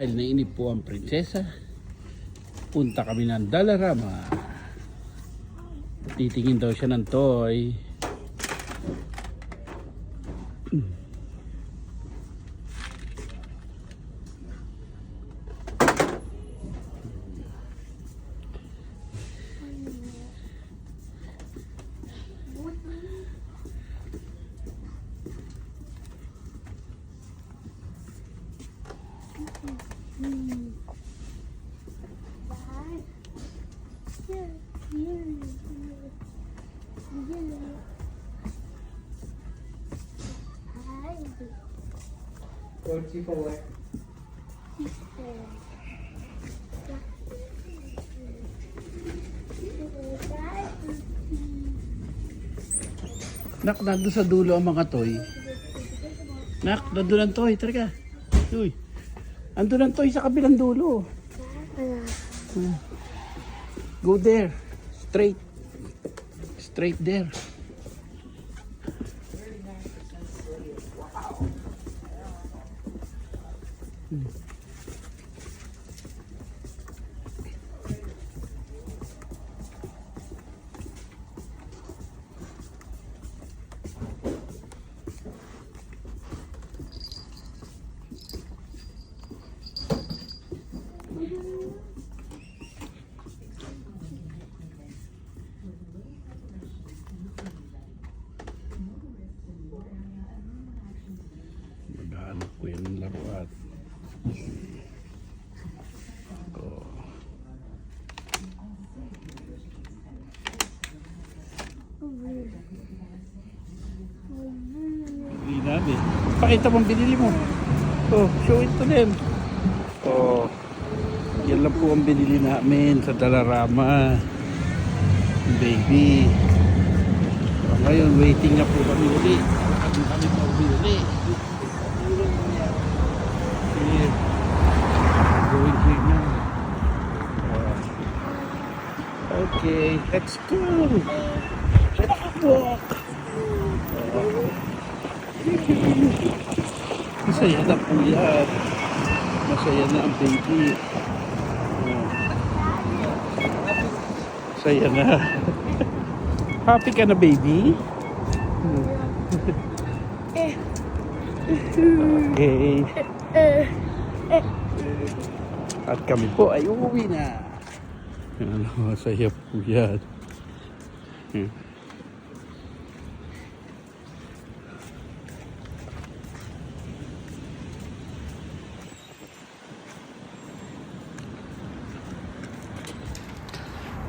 Dahil nainip po ang prinsesa, punta kami ng Dollarama. Titingin daw siya ng toy. Nak, nandun sa dulo ang mga toy. Nak, nandun ang toy. Tara ka. Uy. Andun ang toy sa kabilang dulo. Go there. Straight. Straight there. Maghanap ko yung laruan. Hindi namin. Pakita mo ang binili mo. Oh, show it to them. Oh, yan lang po ang binili namin sa Dollarama. Baby. So, ngayon, waiting na po kami uli. Kami pa uli. Here. Going here now. Okay, let's go. Let's walk. Masaya na po yan. Masaya na ang baby. Masaya na. Happy ka na, baby? Okay. At kami po ay uuwi na. Masaya po yan.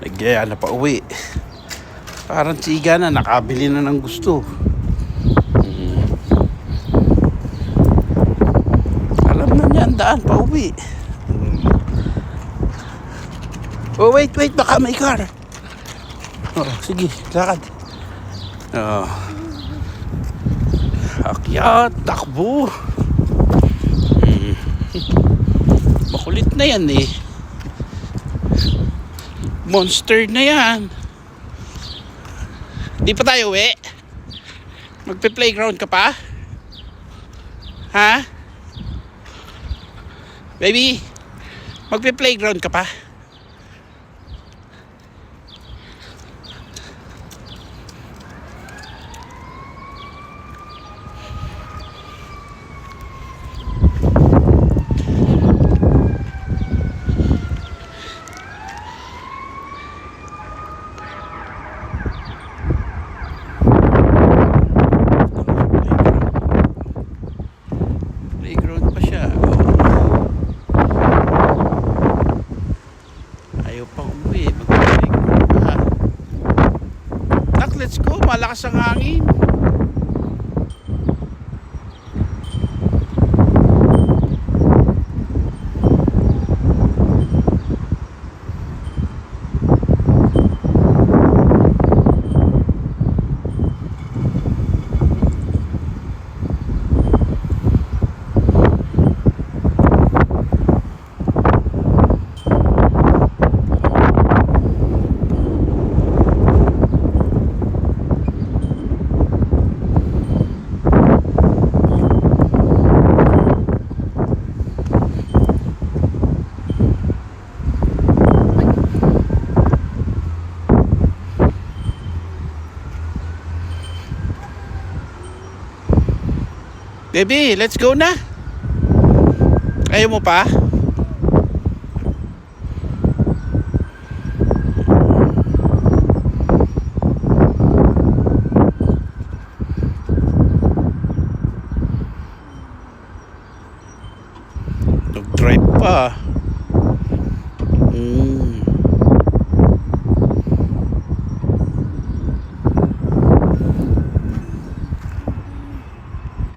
Nagyaya na pa uwi. Parang siga na, nakabili na ng gusto. Alam na niya ang daan pa uwi. Oh, wait, baka may car. Oh, sige, lakad. Oh. Akyat, takbo. Makulit na yan eh. Monster na yan. Di pa tayo uwi? Magpe-playground ka pa? Ha? Baby, magpe-playground ka pa? Let's go, malakas ang hangin. Baby, let's go na. Ayaw mo pa? Nag-drive pa.